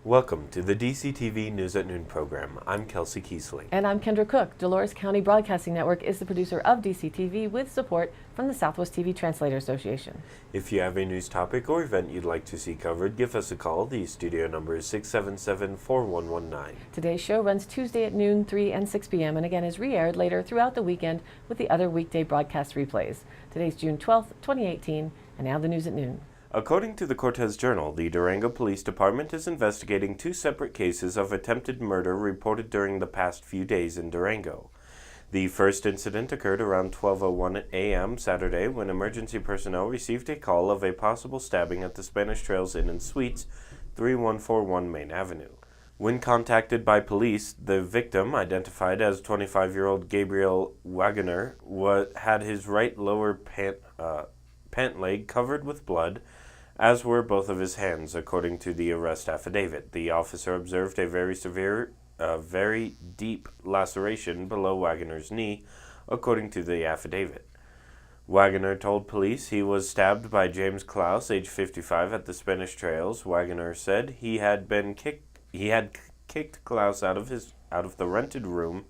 Welcome to the DCTV News at Noon program. I'm Kelsey Keesley. And I'm Kendra Cook. Dolores County Broadcasting Network is the producer of DCTV with support from the Southwest TV Translator Association. If you have a news topic or event you'd like to see covered, give us a call. The studio number is 677-4119. Today's show runs Tuesday at noon, 3 and 6 p.m. and again is re-aired later throughout the weekend with the other weekday broadcast replays. Today's June 12th, 2018, and now the news at noon. According to the Cortez Journal, the Durango Police Department is investigating two separate cases of attempted murder reported during the past few days in Durango. The first incident occurred around 12:01 a.m. Saturday when emergency personnel received a call of a possible stabbing at the Spanish Trails Inn and Suites, 3141 Main Avenue. When contacted by police, the victim, identified as 25-year-old Gabriel Wagoner, had his right lower pant leg covered with blood, as were both of his hands, according to the arrest affidavit. The officer observed a very deep laceration below Wagoner's knee, according to the affidavit. Wagoner told police he was stabbed by James Klaus, age 55, at the Spanish Trails. Wagoner said he had kicked Klaus out of the rented room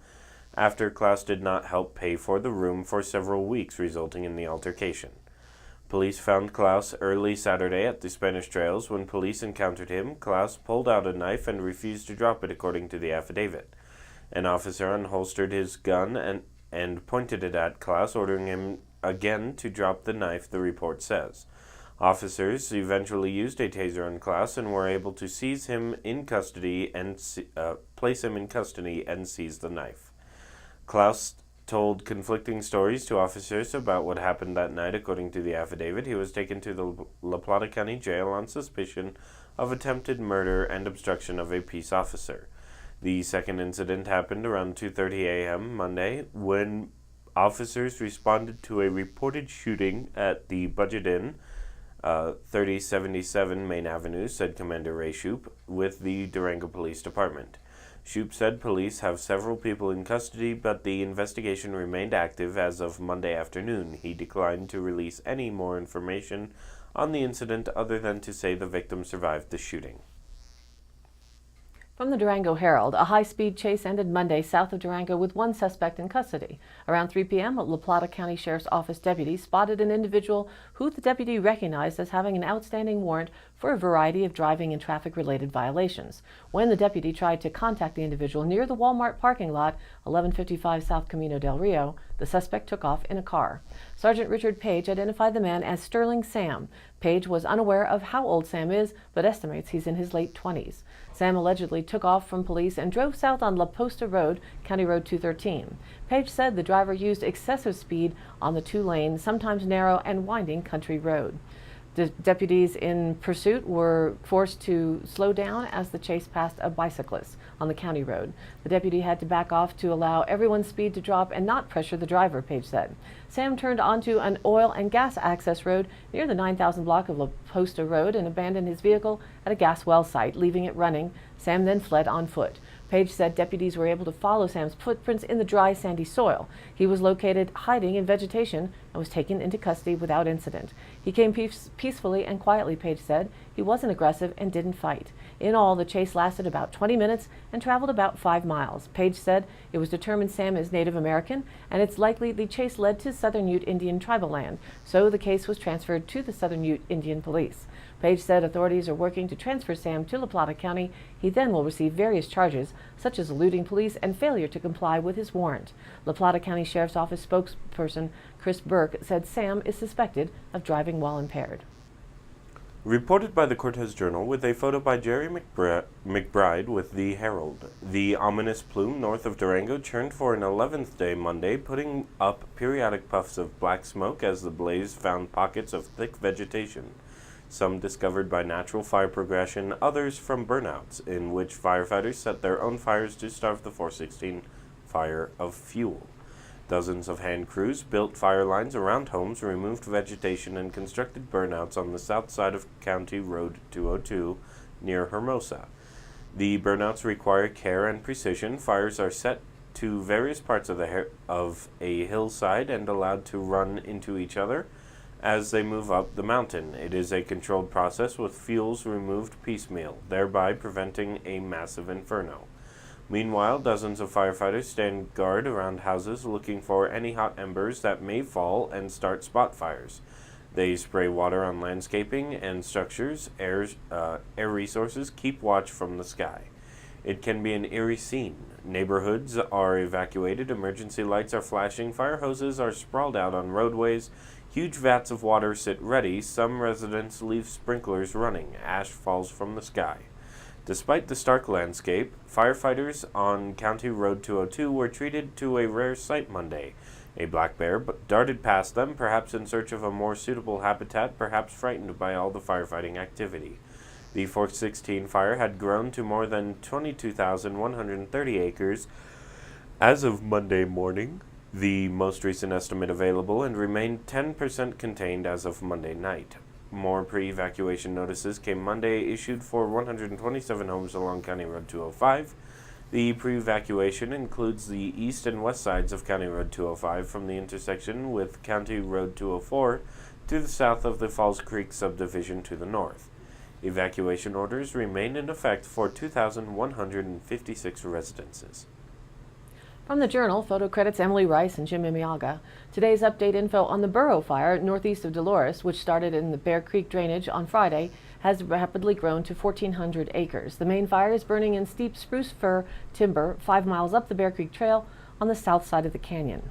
after Klaus did not help pay for the room for several weeks, resulting in the altercation. Police found Klaus early Saturday at the Spanish Trails. When police encountered him, Klaus pulled out a knife and refused to drop it, according to the affidavit. An officer unholstered his gun and pointed it at Klaus, ordering him again to drop the knife, the report says. Officers eventually used a taser on Klaus and were able to seize him in custody and place him in custody and seize the knife. Klaus told conflicting stories to officers about what happened that night. According to the affidavit, he was taken to the La Plata County Jail on suspicion of attempted murder and obstruction of a peace officer. The second incident happened around 2:30 a.m. Monday when officers responded to a reported shooting at the Budget Inn, 3077 Main Avenue, said Commander Ray Shoup with the Durango Police Department. Shoup said police have several people in custody, but the investigation remained active as of Monday afternoon. He declined to release any more information on the incident other than to say the victim survived the shooting. From the Durango Herald, a high-speed chase ended Monday south of Durango with one suspect in custody. Around 3 p.m., a La Plata County Sheriff's Office deputy spotted an individual who the deputy recognized as having an outstanding warrant for a variety of driving and traffic-related violations. When the deputy tried to contact the individual near the Walmart parking lot, 1155 South Camino del Rio, the suspect took off in a car. Sergeant Richard Page identified the man as Sterling Sam. Page was unaware of how old Sam is, but estimates he's in his late 20s. Sam allegedly took off from police and drove south on La Posta Road, County Road 213. Page said the driver used excessive speed on the two-lane, sometimes narrow and winding country road. The deputies in pursuit were forced to slow down as the chase passed a bicyclist on the county road. The deputy had to back off to allow everyone's speed to drop and not pressure the driver, Page said. Sam turned onto an oil and gas access road near the 9,000 block of La Posta Road and abandoned his vehicle at a gas well site, leaving it running. Sam then fled on foot. Page said deputies were able to follow Sam's footprints in the dry, sandy soil. He was located hiding in vegetation and was taken into custody without incident. He came peacefully and quietly, Page said. He wasn't aggressive and didn't fight. In all, the chase lasted about 20 minutes and traveled about 5 miles. Page said it was determined Sam is Native American, and it's likely the chase led to Southern Ute Indian tribal land, so the case was transferred to the Southern Ute Indian Police. Page said authorities are working to transfer Sam to La Plata County. He then will receive various charges, such as eluding police and failure to comply with his warrant. La Plata County Sheriff's Office spokesperson Chris Burke said Sam is suspected of driving while impaired. Reported by the Cortez Journal with a photo by Jerry McBride with the Herald. The ominous plume north of Durango churned for an 11th day Monday, putting up periodic puffs of black smoke as the blaze found pockets of thick vegetation. Some discovered by natural fire progression, others from burnouts, in which firefighters set their own fires to starve the 416 fire of fuel. Dozens of hand crews built fire lines around homes, removed vegetation, and constructed burnouts on the south side of County Road 202 near Hermosa. The burnouts require care and precision. Fires are set to various parts of a hillside and allowed to run into each other as they move up the mountain. It is a controlled process with fuels removed piecemeal, thereby preventing a massive inferno. Meanwhile, dozens of firefighters stand guard around houses looking for any hot embers that may fall and start spot fires. They spray water on landscaping and structures. Air resources keep watch from the sky. It can be an eerie scene. Neighborhoods are evacuated, emergency lights are flashing, fire hoses are sprawled out on roadways, huge vats of water sit ready, some residents leave sprinklers running, ash falls from the sky. Despite the stark landscape, firefighters on County Road 202 were treated to a rare sight Monday. A black bear darted past them, perhaps in search of a more suitable habitat, perhaps frightened by all the firefighting activity. The 416 fire had grown to more than 22,130 acres as of Monday morning, the most recent estimate available, and remained 10% contained as of Monday night. More pre-evacuation notices came Monday, issued for 127 homes along County Road 205. The pre-evacuation includes the east and west sides of County Road 205 from the intersection with County Road 204 to the south of the Falls Creek subdivision to the north. Evacuation orders remain in effect for 2,156 residences. From the Journal, photo credits Emily Rice and Jim Imiaga. Today's update info on the Burrow Fire northeast of Dolores, which started in the Bear Creek drainage on Friday, has rapidly grown to 1,400 acres. The main fire is burning in steep spruce fir timber 5 miles up the Bear Creek Trail on the south side of the canyon.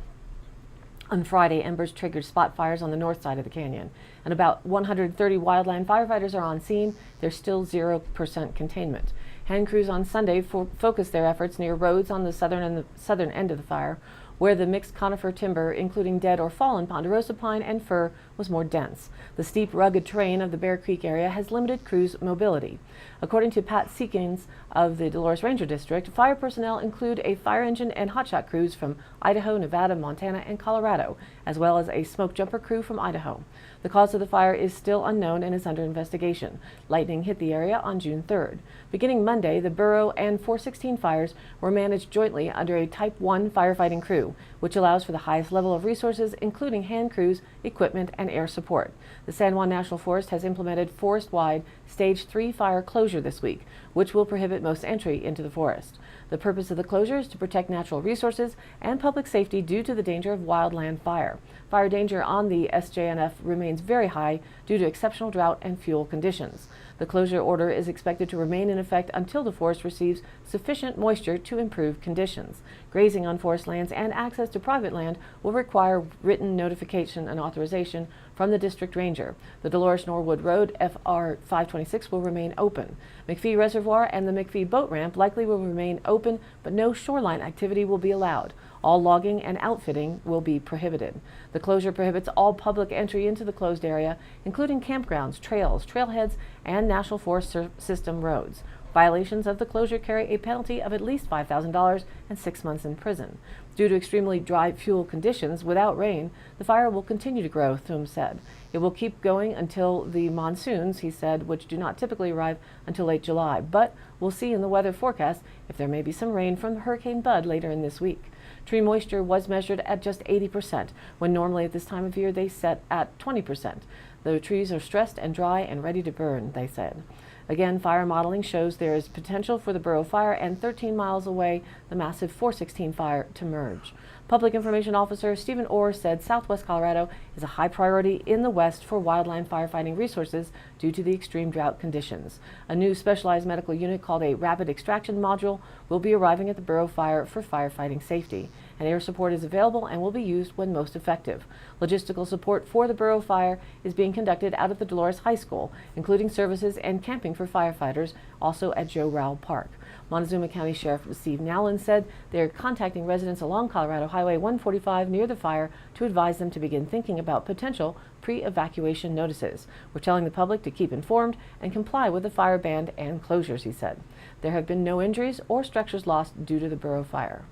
On Friday, embers triggered spot fires on the north side of the canyon, and about 130 wildland firefighters are on scene. There's still 0% containment. Hand crews on Sunday focused their efforts near roads on the southern end of the fire, where the mixed conifer timber, including dead or fallen ponderosa pine and fir, was more dense. The steep, rugged terrain of the Bear Creek area has limited crews' mobility. According to Pat Seekins of the Dolores Ranger District, fire personnel include a fire engine and hotshot crews from Idaho, Nevada, Montana, and Colorado, as well as a smoke jumper crew from Idaho. The cause of the fire is still unknown and is under investigation. Lightning hit the area on June 3rd. Beginning Monday, the Burrow and 416 fires were managed jointly under a Type 1 firefighting crew, which allows for the highest level of resources, including hand crews, equipment, and air support. The San Juan National Forest has implemented forest-wide Stage 3 fire closure this week, which will prohibit most entry into the forest. The purpose of the closure is to protect natural resources and public safety due to the danger of wildland fire. Fire danger on the SJNF remains very high due to exceptional drought and fuel conditions. The closure order is expected to remain in effect until the forest receives sufficient moisture to improve conditions. Grazing on forest lands and access to private land will require written notification and authorization from the district ranger. The Dolores Norwood Road FR 526 will remain open. McPhee Reservoir and the McPhee Boat Ramp likely will remain open, but no shoreline activity will be allowed. All logging and outfitting will be prohibited. The closure prohibits all public entry into the closed area, including campgrounds, trails, trailheads, and National Forest System roads. Violations of the closure carry a penalty of at least $5,000 and 6 months in prison. Due to extremely dry fuel conditions without rain, the fire will continue to grow, Thum said. It will keep going until the monsoons, he said, which do not typically arrive until late July. But we'll see in the weather forecast if there may be some rain from Hurricane Bud later in this week. Tree moisture was measured at just 80%, when normally at this time of year they set at 20%. The trees are stressed and dry and ready to burn, they said. Again, fire modeling shows there is potential for the Burrow Fire and 13 miles away, the massive 416 fire to merge. Public Information Officer Stephen Orr said Southwest Colorado is a high priority in the West for wildland firefighting resources due to the extreme drought conditions. A new specialized medical unit called a Rapid Extraction Module will be arriving at the Burrow Fire for firefighting safety, and air support is available and will be used when most effective. Logistical support for the Burrow Fire is being conducted out of the Dolores High School, including services and camping for firefighters, also at Joe Rowell Park. Montezuma County Sheriff Steve Nowlin said they are contacting residents along Colorado Highway 145 near the fire to advise them to begin thinking about potential pre-evacuation notices. We're telling the public to keep informed and comply with the fire ban and closures, he said. There have been no injuries or structures lost due to the Burrow Fire.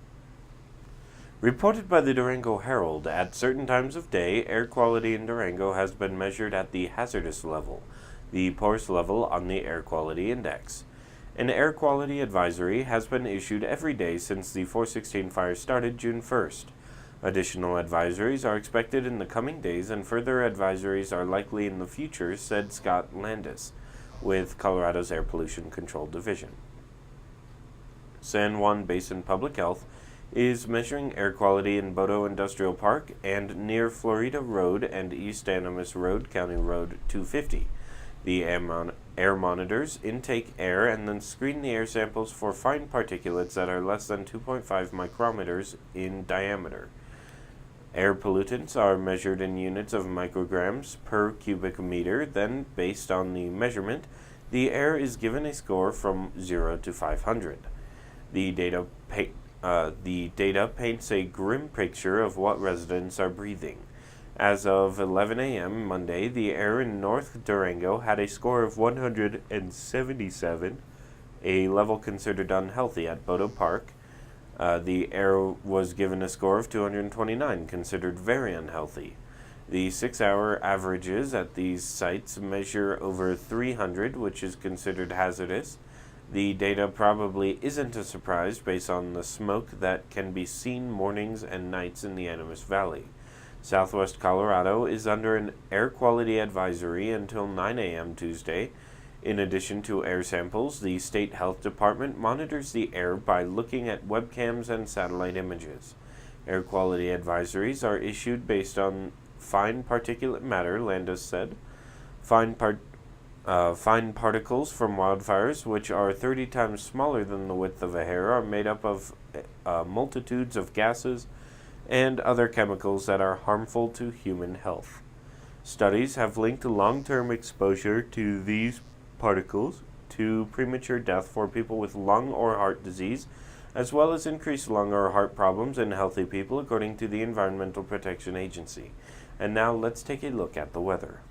Reported by the Durango Herald, at certain times of day, air quality in Durango has been measured at the hazardous level, the poorest level on the Air Quality Index. An air quality advisory has been issued every day since the 416 fire started June 1st. Additional advisories are expected in the coming days, and further advisories are likely in the future, said Scott Landis with Colorado's Air Pollution Control Division. San Juan Basin Public Health is measuring air quality in Bodo Industrial Park and near Florida Road and East Animas Road, County Road 250. The air monitors intake air and then screen the air samples for fine particulates that are less than 2.5 micrometers in diameter. Air pollutants are measured in units of micrograms per cubic meter. Then, based on the measurement, the air is given a score from 0 to 500. The data paints a grim picture of what residents are breathing. As of 11 a.m. Monday, the air in North Durango had a score of 177, a level considered unhealthy at Bodo Park. The air was given a score of 229, considered very unhealthy. The 6-hour averages at these sites measure over 300, which is considered hazardous. The data probably isn't a surprise based on the smoke that can be seen mornings and nights in the Animas Valley. Southwest Colorado is under an air quality advisory until 9 a.m. Tuesday. In addition to air samples, the State Health Department monitors the air by looking at webcams and satellite images. Air quality advisories are issued based on fine particulate matter, Landis said. Fine particles from wildfires, which are 30 times smaller than the width of a hair, are made up of multitudes of gases and other chemicals that are harmful to human health. Studies have linked long-term exposure to these particles to premature death for people with lung or heart disease, as well as increased lung or heart problems in healthy people, according to the Environmental Protection Agency. And now let's take a look at the weather.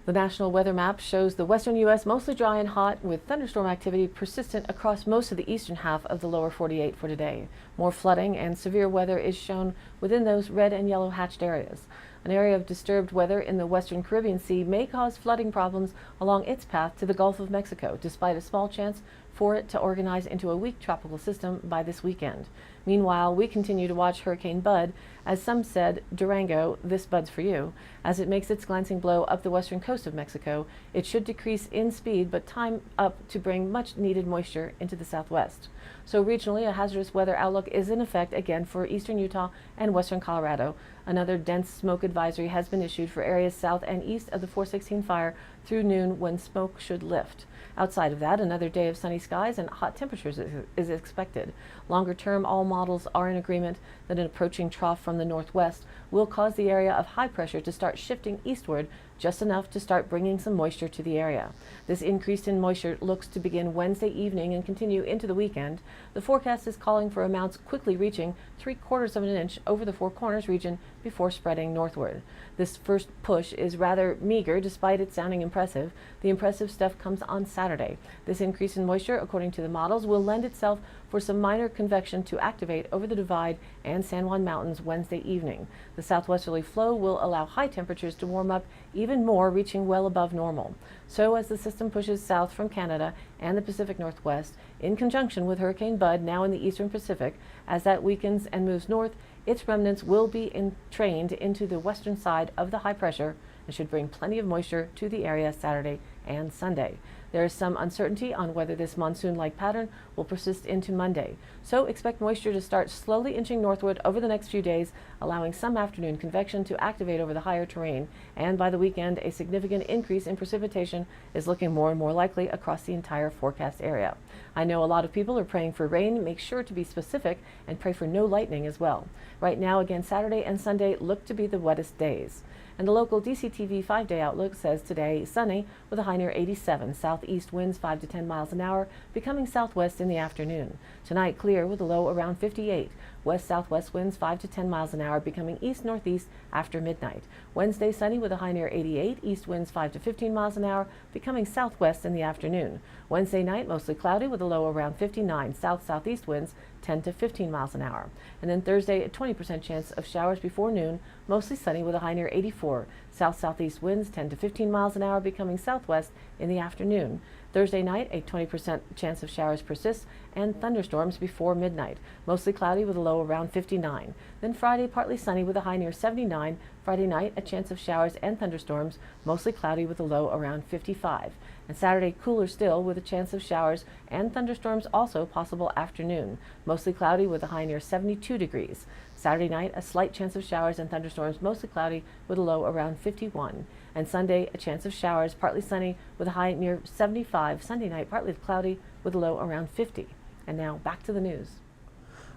The national weather map shows the western U.S. mostly dry and hot, with thunderstorm activity persistent across most of the eastern half of the lower 48 for today. More flooding and severe weather is shown within those red and yellow hatched areas. An area of disturbed weather in the western Caribbean Sea may cause flooding problems along its path to the Gulf of Mexico, despite a small chance for it to organize into a weak tropical system by this weekend. Meanwhile, we continue to watch Hurricane Bud. As some said, Durango, this Bud's for you. As it makes its glancing blow up the western coast of Mexico, it should decrease in speed but time up to bring much needed moisture into the southwest. So regionally, a hazardous weather outlook is in effect again for eastern Utah and western Colorado. Another dense smoke advisory has been issued for areas south and east of the 416 fire through noon, when smoke should lift. Outside of that, another day of sunny skies and hot temperatures is expected. Longer term, all models are in agreement that an approaching trough from the northwest will cause the area of high pressure to start shifting eastward, just enough to start bringing some moisture to the area. This increase in moisture looks to begin Wednesday evening and continue into the weekend. The forecast is calling for amounts quickly reaching 3/4 of an inch over the Four Corners region before spreading northward. This first push is rather meager despite it sounding impressive. The impressive stuff comes on Saturday. This increase in moisture, according to the models, will lend itself for some minor convection to activate over the Divide and San Juan Mountains Wednesday evening. The southwesterly flow will allow high temperatures to warm up even more, reaching well above normal. So as the system pushes south from Canada and the Pacific Northwest, in conjunction with Hurricane Bud now in the eastern Pacific, as that weakens and moves north, its remnants will be entrained into the western side of the high pressure and should bring plenty of moisture to the area Saturday and Sunday. There is some uncertainty on whether this monsoon-like pattern will persist into Monday, so expect moisture to start slowly inching northward over the next few days, allowing some afternoon convection to activate over the higher terrain, and by the weekend a significant increase in precipitation is looking more and more likely across the entire forecast area. I know a lot of people are praying for rain. Make sure to be specific and pray for no lightning as well. Right now, again, Saturday and Sunday look to be the wettest days. And the local DCTV 5-day outlook says today sunny with a high near 87, southeast winds 5 to 10 miles an hour, becoming southwest in the afternoon. Tonight clear with a low around 58, west-southwest winds 5 to 10 miles an hour, becoming east-northeast after midnight. Wednesday sunny with a high near 88, east winds 5 to 15 miles an hour, becoming southwest in the afternoon. Wednesday night mostly cloudy with a low around 59, south-southeast winds 10 to 15 miles an hour. And then Thursday, a 20% chance of showers before noon, mostly sunny with a high near 84. South-southeast winds 10 to 15 miles an hour, becoming southwest in the afternoon. Thursday night, a 20% chance of showers persists and thunderstorms before midnight. Mostly cloudy with a low around 59. Then Friday, partly sunny with a high near 79. Friday night, a chance of showers and thunderstorms, mostly cloudy with a low around 55. And Saturday, cooler still with a chance of showers and thunderstorms also possible afternoon. Mostly cloudy with a high near 72 degrees. Saturday night, a slight chance of showers and thunderstorms, mostly cloudy with a low around 51. And Sunday, a chance of showers, partly sunny with a high near 75. Sunday night, partly cloudy with a low around 50. And now, back to the news.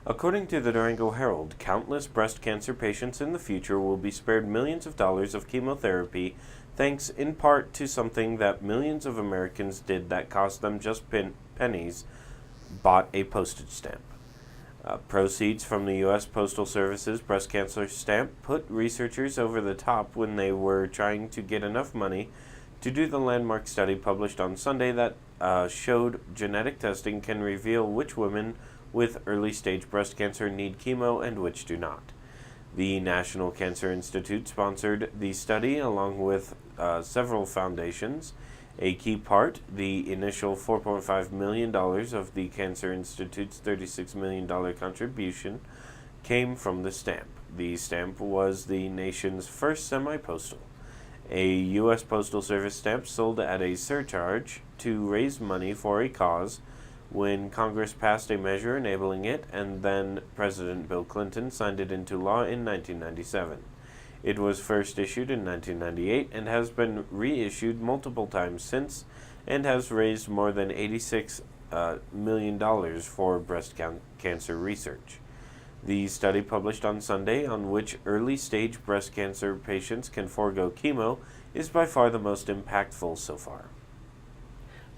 According to the Durango Herald, countless breast cancer patients in the future will be spared millions of dollars of chemotherapy, thanks in part to something that millions of Americans did that cost them just pennies, bought a postage stamp. Proceeds from the U.S. Postal Service's breast cancer stamp put researchers over the top when they were trying to get enough money to do the landmark study published on Sunday that showed genetic testing can reveal which women with early-stage breast cancer need chemo and which do not. The National Cancer Institute sponsored the study along with several foundations. A key part, the initial $4.5 million of the Cancer Institute's $36 million contribution, came from the stamp. The stamp was the nation's first semi-postal. A U.S. Postal Service stamp sold at a surcharge to raise money for a cause when Congress passed a measure enabling it, and then President Bill Clinton signed it into law in 1997. It was first issued in 1998 and has been reissued multiple times since and has raised more than $86 million for breast cancer research. The study published on Sunday, on which early-stage breast cancer patients can forego chemo, is by far the most impactful so far.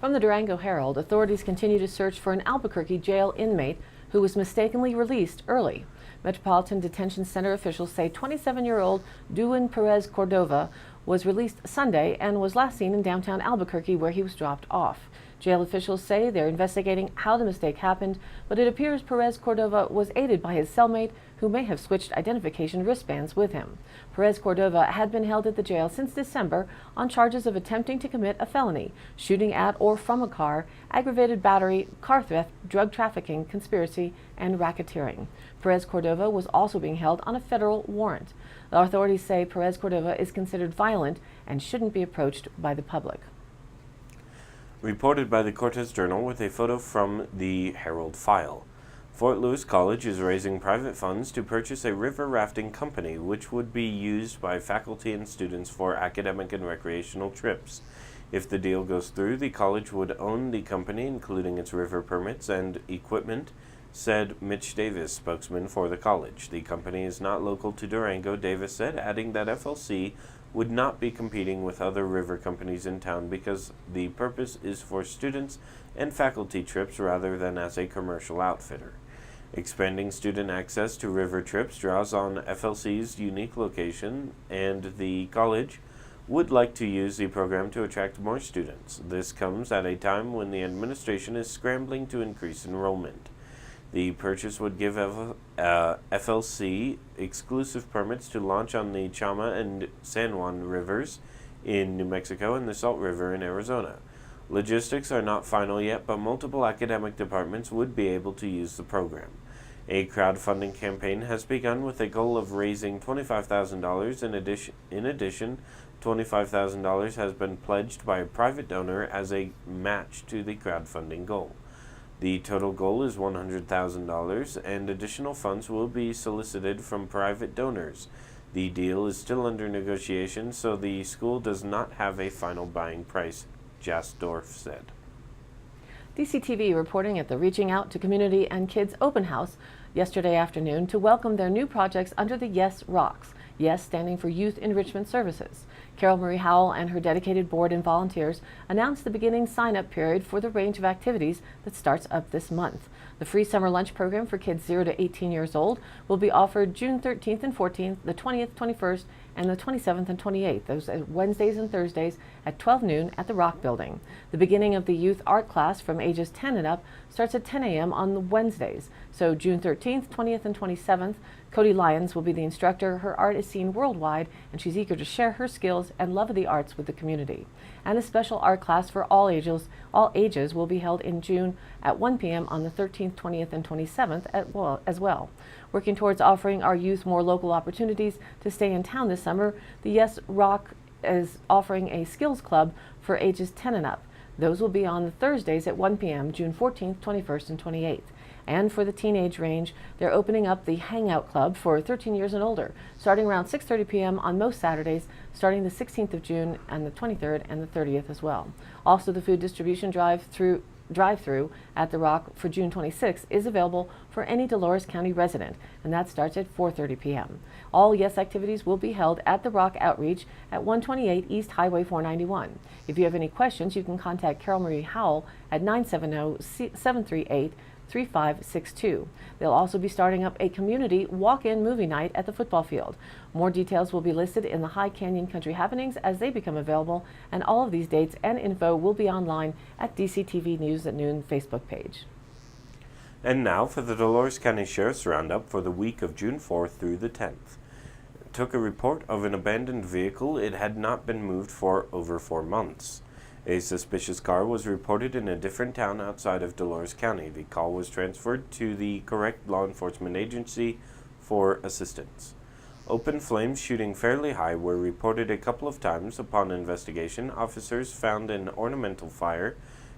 From the Durango Herald, authorities continue to search for an Albuquerque jail inmate who was mistakenly released early. Metropolitan Detention Center officials say 27-year-old Duan Perez Cordova was released Sunday and was last seen in downtown Albuquerque, where he was dropped off. Jail officials say they're investigating how the mistake happened, but it appears Perez Cordova was aided by his cellmate, who may have switched identification wristbands with him. Perez Cordova had been held at the jail since December on charges of attempting to commit a felony, shooting at or from a car, aggravated battery, car theft, drug trafficking, conspiracy, and racketeering. Perez Cordova was also being held on a federal warrant. The authorities say Perez Cordova is considered violent and shouldn't be approached by the public. Reported by the Cortez Journal with a photo from the Herald File. Fort Lewis College is raising private funds to purchase a river rafting company which would be used by faculty and students for academic and recreational trips. If the deal goes through, the college would own the company, including its river permits and equipment, said Mitch Davis, spokesman for the college. The company is not local to Durango, Davis said, adding that FLC would not be competing with other river companies in town because the purpose is for students and faculty trips rather than as a commercial outfitter. Expanding student access to river trips draws on FLC's unique location, and the college would like to use the program to attract more students. This comes at a time when the administration is scrambling to increase enrollment. The purchase would give FLC exclusive permits to launch on the Chama and San Juan rivers in New Mexico and the Salt River in Arizona. Logistics are not final yet, but multiple academic departments would be able to use the program. A crowdfunding campaign has begun with a goal of raising $25,000. In addition, $25,000 has been pledged by a private donor as a match to the crowdfunding goal. The total goal is $100,000, and additional funds will be solicited from private donors. The deal is still under negotiation, so the school does not have a final buying price, Jasdorf said. DCTV reporting at the Reaching Out to Community and Kids open house yesterday afternoon to welcome their new projects under the YES Rocks, YES standing for Youth Enrichment Services. Carol Marie Howell and her dedicated board and volunteers announced the beginning sign-up period for the range of activities that starts up this month. The free summer lunch program for kids 0 to 18 years old will be offered June 13th and 14th, the 20th, 21st, and the 27th and 28th, those Wednesdays and Thursdays at 12 noon at the Rock Building. The beginning of the youth art class from ages 10 and up starts at 10 a.m. on the Wednesdays. So June 13th, 20th, and 27th, Cody Lyons will be the instructor. Her art is seen worldwide, and she's eager to share her skills and love of the arts with the community. And a special art class for all ages will be held in June at 1 p.m. on the 13th, 20th, and 27th as well. Working towards offering our youth more local opportunities to stay in town this summer, the Yes Rock is offering a skills club for ages 10 and up. Those will be on the Thursdays at 1 p.m., June 14th, 21st, and 28th. And for the teenage range, they're opening up the Hangout Club for 13 years and older, starting around 6:30 p.m. on most Saturdays, starting the 16th of June and the 23rd and the 30th as well. Also, the food distribution drive-through at the Rock for June 26th is available for any Dolores County resident, and that starts at 4:30 p.m. All Yes activities will be held at the Rock Outreach at 128 East Highway 491. If you have any questions, you can contact Carol Marie Howell at 970-738-3562. They'll also be starting up a community walk-in movie night at the football field. More details will be listed in the High Canyon Country Happenings as they become available, and all of these dates and info will be online at DCTV News at Noon Facebook page. And now for the Dolores County Sheriff's Roundup for the week of June 4th through the 10th. Took a report of an abandoned vehicle. It had not been moved for over 4 months. A suspicious car was reported in a different town outside of Dolores County. The call was transferred to the correct law enforcement agency for assistance. Open flames shooting fairly high were reported a couple of times. Upon investigation, officers found an ornamental fire,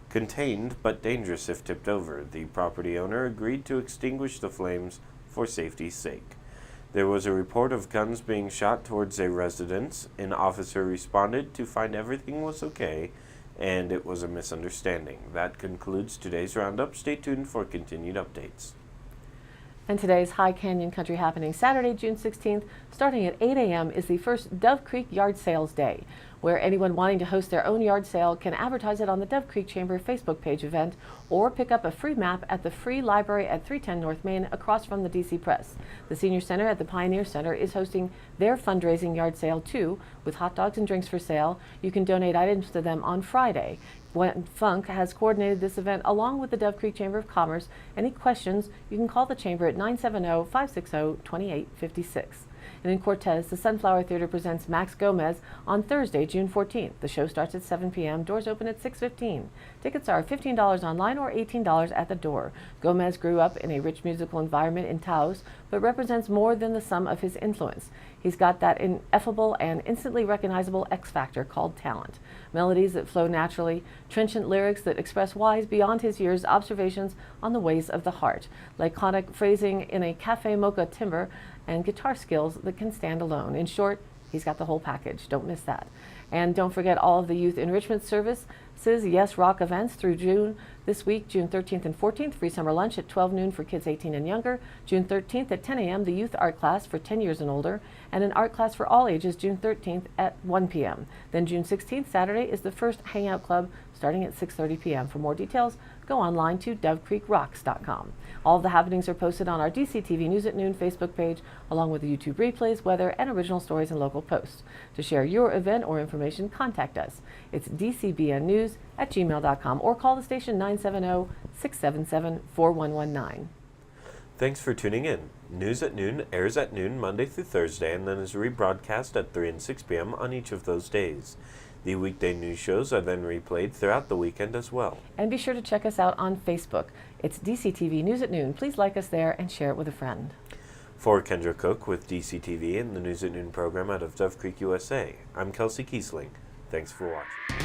contained but dangerous if tipped over. The property owner agreed to extinguish the flames for safety's sake. There was a report of guns being shot towards a residence. An officer responded to find everything was okay, and it was a misunderstanding. That concludes today's roundup. Stay tuned for continued updates. And today's High Canyon Country Happening, Saturday, June 16th, starting at 8 a.m. is the first Dove Creek Yard Sales Day, where anyone wanting to host their own yard sale can advertise it on the Dove Creek Chamber Facebook page event or pick up a free map at the Free Library at 310 North Main across from the DC Press. The Senior Center at the Pioneer Center is hosting their fundraising yard sale too, with hot dogs and drinks for sale. You can donate items to them on Friday. Gwen Funk has coordinated this event along with the Dove Creek Chamber of Commerce. Any questions, you can call the Chamber at 970-560-2856. And in Cortez, the Sunflower Theater presents Max Gomez on Thursday, June 14th. The show starts at 7 p.m. Doors open at 6:15. Tickets are $15 online or $18 at the door. Gomez grew up in a rich musical environment in Taos, but represents more than the sum of his influence. He's got that ineffable and instantly recognizable X factor called talent. Melodies that flow naturally, trenchant lyrics that express wise beyond his years, observations on the ways of the heart, laconic phrasing in a cafe mocha timbre, and guitar skills that can stand alone. In short, he's got the whole package. Don't miss that. And don't forget all of the youth enrichment services, Yes Rock events through June. This week, June 13th and 14th, free summer lunch at 12 noon for kids 18 and younger. June 13th at 10 a.m., the youth art class for 10 years and older, and an art class for all ages June 13th at 1 p.m. Then June 16th, Saturday, is the first Hangout Club starting at 6:30 p.m. For more details, go online to dovecreekrocks.com. All of the happenings are posted on our DCTV News at Noon Facebook page, along with the YouTube replays, weather, and original stories and local posts. To share your event or information, contact us. It's dcbnnews@gmail.com or call the station 970-677-4119. Thanks for tuning in. News at Noon airs at noon Monday through Thursday and then is rebroadcast at 3 and 6 p.m. on each of those days. The weekday news shows are then replayed throughout the weekend as well. And be sure to check us out on Facebook. It's DCTV News at Noon. Please like us there and share it with a friend. For Kendra Cook with DCTV and the News at Noon program out of Dove Creek, USA, I'm Kelsey Kiesling. Thanks for watching.